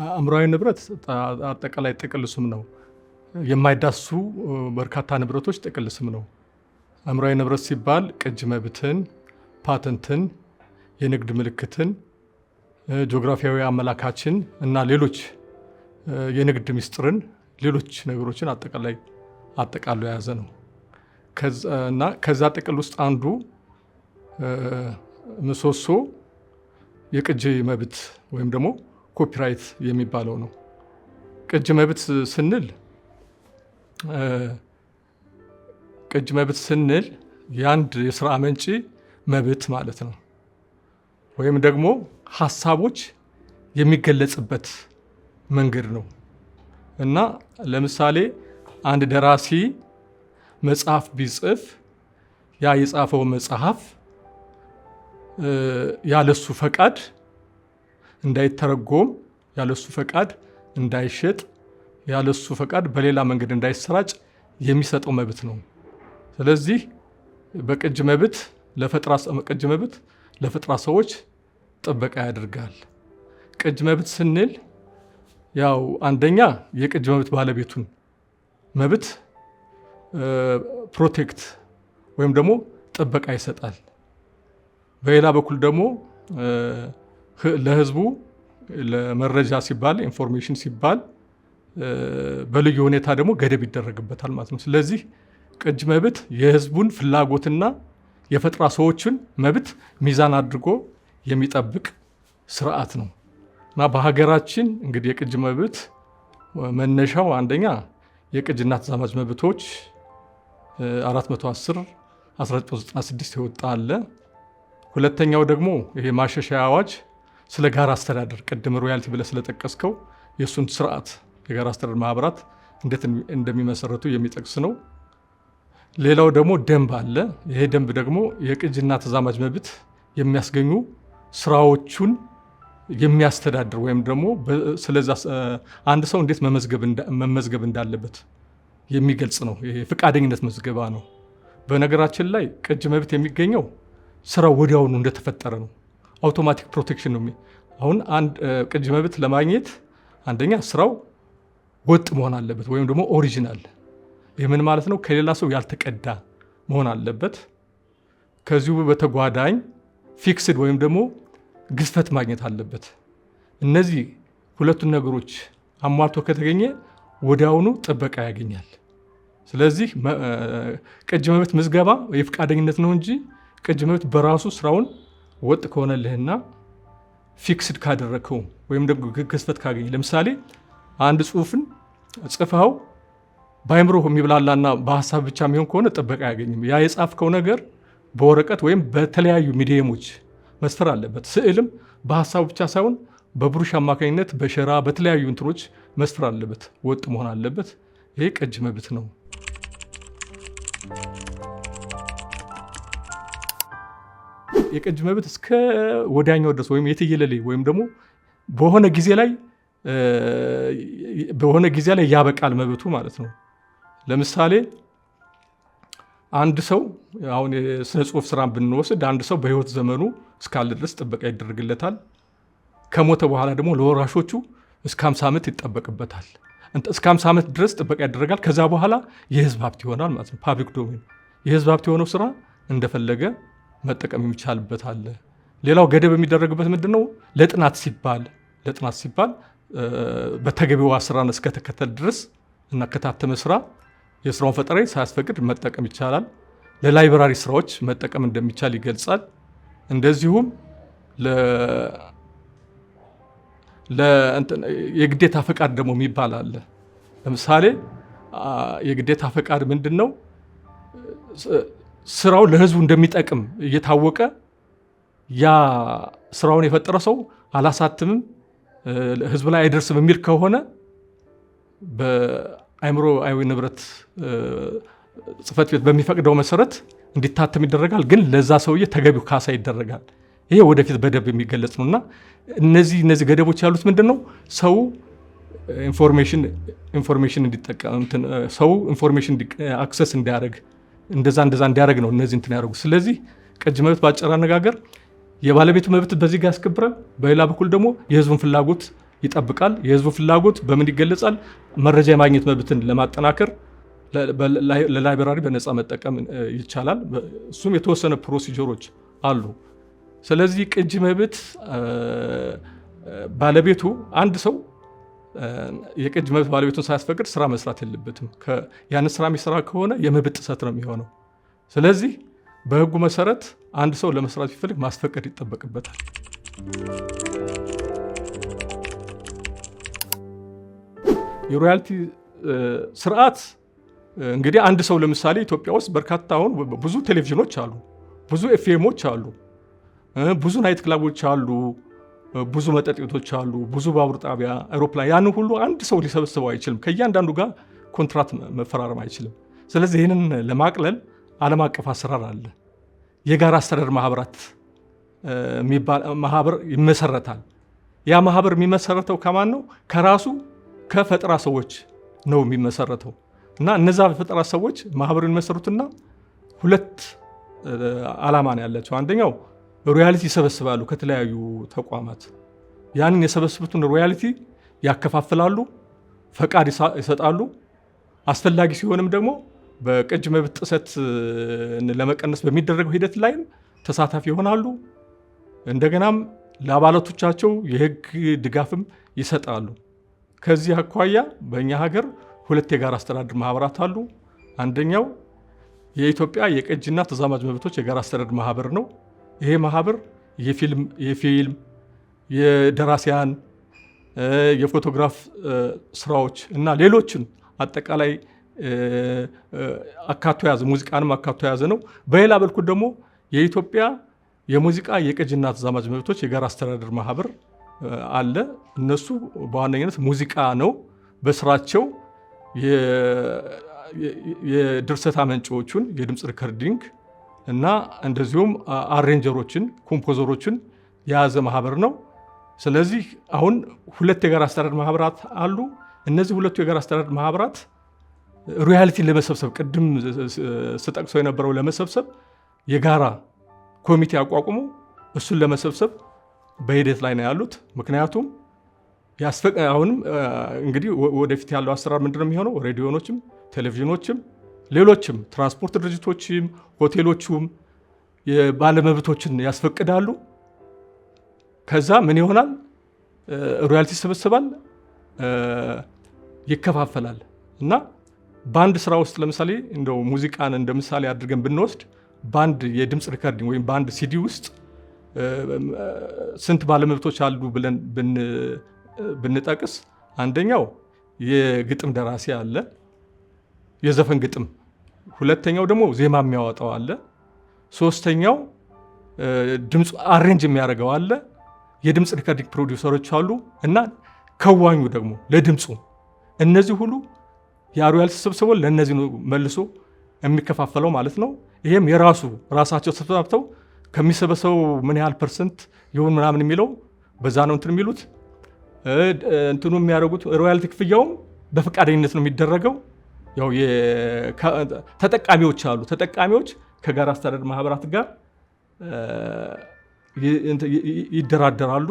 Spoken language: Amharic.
አእምሯዊ ንብረት አጠቃላይ ጥቅል ስም ነው። የማይዳሱ በርካታ ንብረቶች ጥቅል ስም ነው። አእምሯዊ ንብረት ሲባል ቅጅ መብትን፣ ፓተንትን፣ የንግድ ምልክትን፣ ጂኦግራፊያዊ አመላካችን እና ሌሎች የንግድ ሚስጥርን፣ ሌሎች ነገሮችን አጠቃሎ የያዘ ነው። ከዛ ጥቅል ውስጥ አንዱ ምሰሶ የቅጂ መብት ወይም ደግሞ ኮፒራይት የሚባለው ነው። ቅጂ መብት ስንል የአንድ የስራ አመንጪ መብት ማለት ነው። ወይም ደግሞ ሀሳቦች የሚገለጽበት መንገድ ነው እና ለምሳሌ አንድ ደራሲ መጽሐፍ ቢጽፍ ያ የጻፈው መጽሐፍ ያለሱ ፈቃድ እንዳይተረጎም፣ ያለሱ ፈቃድ እንዳይሸጥ፣ ያለሱ ፈቃድ በሌላ መንገድ እንዳይሰራጭ የሚሰጠው መብት ነው። ስለዚህ በቅጂ መብት ለፈጠራ ሰዎች ጥበቃ ያደርጋል። ቅጂ መብት ስንል ያው አንደኛ የቅጂ መብት ባለቤቱን መብት ፕሮቴክት ወይም ደግሞ ጥበቃ ይሰጣል። በሌላ በኩል ደግሞ ለህዝቡ ለመረጃ ሲባል ኢንፎርሜሽን ሲባል በልዩ ሁኔታ ደግሞ ገደብ ይደረግበታል ማለት ነው። ስለዚህ ቅጂ መብት የህዝቡን ፍላጎትና የፈጠራ ሰዎችን መብት ሚዛን አድርጎ የሚጠብቅ ስርዓት ነው እና በሀገራችን እንግዲህ የቅጂ መብት መነሻው አንደኛ የቅጂና ተዛማጅ መብቶች 410 1996 የወጣ አለ። ሁለተኛው ደግሞ ይሄ ማሻሻያ አዋጅ ስለ ጋራ አስተዳደር ቅድም ሮያልቲ ብለህ ስለጠቀስከው የእሱን ስርዓት የጋራ አስተዳደር ማህበራት እንዴት እንደሚመሰረቱ የሚጠቅስ ነው። ሌላው ደግሞ ደንብ አለ። ይሄ ደንብ ደግሞ የቅጂና ተዛማጅ መብት የሚያስገኙ ስራዎቹን የሚያስተዳድር ወይም ደግሞ ስለዛ አንድ ሰው እንዴት መመዝገብ እንዳለበት የሚገልጽ ነው። ይሄ ፈቃደኝነት መዝገባ ነው። በነገራችን ላይ ቅጂ መብት የሚገኘው ስራው ወዲያውኑ እንደተፈጠረ ነው። አውቶማቲክ ፕሮቴክሽን ነው። አሁን አንድ ቅጂ መብት ለማግኘት አንደኛ ስራው ወጥ መሆን አለበት ወይም ደግሞ ኦሪጂናል። ይህ ምን ማለት ነው? ከሌላ ሰው ያልተቀዳ መሆን አለበት። ከዚሁ በተጓዳኝ ፊክስድ ወይም ደግሞ ግዝፈት ማግኘት አለበት። እነዚህ ሁለቱን ነገሮች አሟልቶ ከተገኘ ወዲያውኑ ጥበቃ ያገኛል። ስለዚህ ቅጂ መብት ምዝገባ የፈቃደኝነት ነው እንጂ ቅጂ መብት በራሱ ስራውን ወጥ ከሆነልህና ፊክስድ ካደረከው ወይም ደግሞ ግዝፈት ካገኘ፣ ለምሳሌ አንድ ጽሁፍን ጽፈኸው በአይምሮ የሚብላላና በሀሳብ ብቻ የሚሆን ከሆነ ጥበቃ አያገኝም። ያ የጻፍከው ነገር በወረቀት ወይም በተለያዩ ሚዲየሞች መስፈር አለበት። ስዕልም በሀሳቡ ብቻ ሳይሆን በብሩሽ አማካኝነት በሸራ በተለያዩ እንትኖች መስፈር አለበት፣ ወጥ መሆን አለበት። ይሄ ቅጂ መብት ነው። የቅጂ መብት እስከ ወዲያኛው ድረስ ወይም የትየለሌ ወይም ደግሞ በሆነ ጊዜ ላይ ያበቃል መብቱ ማለት ነው። ለምሳሌ አንድ ሰው አሁን የስነ ጽሁፍ ስራን ብንወስድ አንድ ሰው በህይወት ዘመኑ እስካለ ድረስ ጥበቃ ይደረግለታል። ከሞተ በኋላ ደግሞ ለወራሾቹ እስከ 50 ዓመት ይጠበቅበታል። እስከ 50 ዓመት ድረስ ጥበቃ ይደረጋል። ከዛ በኋላ የህዝብ ሀብት ይሆናል ማለት ነው። ፓብሊክ ዶሜን የህዝብ ሀብት የሆነው ስራ እንደፈለገ መጠቀም የሚቻልበት አለ። ሌላው ገደብ የሚደረግበት ምንድነው? ለጥናት ሲባል በተገቢው ስራን እስከተከተል ድረስ እና ከታተመ ስራ የስራውን ፈጠራ ሳያስፈቅድ መጠቀም ይቻላል። ለላይብራሪ ስራዎች መጠቀም እንደሚቻል ይገልጻል። እንደዚሁም የግዴታ ፈቃድ ደግሞ የሚባል አለ። ለምሳሌ የግዴታ ፈቃድ ምንድነው? ስራው ለህዝቡ እንደሚጠቅም እየታወቀ ያ ስራውን የፈጠረ ሰው አላሳትምም ህዝብ ላይ አይደርስም የሚል ከሆነ በአእምሯዊ ንብረት ጽሕፈት ቤት በሚፈቅደው መሰረት እንዲታተም ይደረጋል። ግን ለዛ ሰውዬ ተገቢው ካሳ ይደረጋል። ይሄ ወደፊት በደንብ የሚገለጽ ነውና እነዚህ ገደቦች ያሉት ምንድነው? ሰው ኢንፎርሜሽን እንዲጠቀም ሰው ኢንፎርሜሽን አክሰስ እንዲያደርግ እንደዛ እንዲያደርግ ነው እነዚህ እንትን ያደርጉ። ስለዚህ ቅጂ መብት ባጭር አነጋገር የባለቤቱ መብት በዚህ ጋር ያስከብራል። በሌላ በኩል ደግሞ የህዝቡን ፍላጎት ይጠብቃል። የህዝቡ ፍላጎት በምን ይገለጻል? መረጃ የማግኘት መብትን ለማጠናከር ለላይብራሪ በነፃ መጠቀም ይቻላል። እሱም የተወሰነ ፕሮሲጀሮች አሉ። ስለዚህ ቅጂ መብት ባለቤቱ አንድ ሰው የቅጂ መብት ባለቤቱን ሳያስፈቅድ ስራ መስራት የለበትም። ያን ስራ የሚሰራ ከሆነ የመብት ጥሰት ነው የሚሆነው። ስለዚህ በህጉ መሰረት አንድ ሰው ለመስራት ቢፈልግ ማስፈቀድ ይጠበቅበታል። የሮያልቲ ስርዓት እንግዲህ አንድ ሰው ለምሳሌ ኢትዮጵያ ውስጥ በርካታ አሁን ብዙ ቴሌቪዥኖች አሉ፣ ብዙ ኤፍኤሞች አሉ፣ ብዙ ናይት ክላቦች አሉ፣ ብዙ መጠጥ ቤቶች አሉ፣ ብዙ ባቡር ጣቢያ፣ አውሮፕላን። ያን ሁሉ አንድ ሰው ሊሰበስበው አይችልም። ከእያንዳንዱ ጋር ኮንትራት መፈራረም አይችልም። ስለዚህ ይህንን ለማቅለል ዓለም አቀፍ አሰራር አለ። የጋራ አስተዳደር ማህበራት የሚባል ማህበር ይመሰረታል። ያ ማህበር የሚመሰረተው ከማን ነው? ከራሱ ከፈጠራ ሰዎች ነው የሚመሰረተው። እና እነዛ ፈጠራ ሰዎች ማህበሩን የሚመሰሩትና ሁለት ዓላማ ነው ያላቸው። አንደኛው ሮያልቲ ይሰበስባሉ ከተለያዩ ተቋማት። ያንን የሰበስቡትን ሮያልቲ ያከፋፍላሉ፣ ፈቃድ ይሰጣሉ። አስፈላጊ ሲሆንም ደግሞ በቅጂ መብት ጥሰት ለመቀነስ በሚደረገው ሂደት ላይም ተሳታፊ ይሆናሉ። እንደገናም ለአባላቶቻቸው የህግ ድጋፍም ይሰጣሉ። ከዚህ አኳያ በእኛ ሀገር ሁለት የጋራ አስተዳደር ማህበራት አሉ። አንደኛው የኢትዮጵያ የቅጂና ተዛማጅ መብቶች የጋራ አስተዳደር ማህበር ነው። ይሄ ማህበር የፊልም፣ የደራሲያን፣ የፎቶግራፍ ስራዎች እና ሌሎችን አጠቃላይ አካቶ ያዘ፣ ሙዚቃንም አካቶ ያዘ ነው። በሌላ በኩል ደግሞ የኢትዮጵያ የሙዚቃ የቅጂና ተዛማጅ መብቶች የጋራ አስተዳደር ማህበር አለ። እነሱ በዋነኝነት ሙዚቃ ነው በስራቸው የድርሰት አመንጮቹን የድምፅ ሪከርዲንግ እና እንደዚሁም አሬንጀሮችን ኮምፖዘሮችን የያዘ ማህበር ነው። ስለዚህ አሁን ሁለት የጋራ አስተዳደር ማህበራት አሉ። እነዚህ ሁለቱ የጋራ አስተዳደር ማህበራት ሮያልቲን ለመሰብሰብ ቅድም ስጠቅሰው የነበረው ለመሰብሰብ የጋራ ኮሚቴ አቋቁሞ እሱን ለመሰብሰብ በሂደት ላይ ነው ያሉት። ምክንያቱም አሁንም እንግዲህ ወደፊት ያለው አሰራር ምንድነው የሚሆነው? ሬዲዮኖችም፣ ቴሌቪዥኖችም፣ ሌሎችም ትራንስፖርት ድርጅቶችም፣ ሆቴሎቹም የባለመብቶችን ያስፈቅዳሉ። ከዛ ምን ይሆናል? ሮያልቲ ይሰበሰባል፣ ይከፋፈላል እና በአንድ ስራ ውስጥ ለምሳሌ እንደው ሙዚቃን እንደ ምሳሌ አድርገን ብንወስድ በአንድ የድምፅ ሪከርዲንግ ወይም በአንድ ሲዲ ውስጥ ስንት ባለመብቶች አሉ ብለን ብንጠቅስ አንደኛው የግጥም ደራሲ አለ፣ የዘፈን ግጥም። ሁለተኛው ደግሞ ዜማ የሚያወጣው አለ። ሶስተኛው ድምፅ አሬንጅ የሚያደርገው አለ። የድምፅ ሪከርዲንግ ፕሮዲውሰሮች አሉ እና ከዋኙ ደግሞ ለድምፁ። እነዚህ ሁሉ የሮያልቲ ተሰብስቦ ለእነዚህ ነው መልሶ የሚከፋፈለው ማለት ነው። ይሄም ራሳቸው ተሰብስበው ከሚሰበሰበው ምን ያህል ፐርሰንት ይሁን ምናምን የሚለው በዛ ነው እንትን የሚሉት እንትኑ የሚያደርጉት። ሮያልቲ ክፍያውም በፈቃደኝነት ነው የሚደረገው። ያው ተጠቃሚዎች አሉ። ተጠቃሚዎች ከጋራ አስተዳደር ማህበራት ጋር ይደራደራሉ።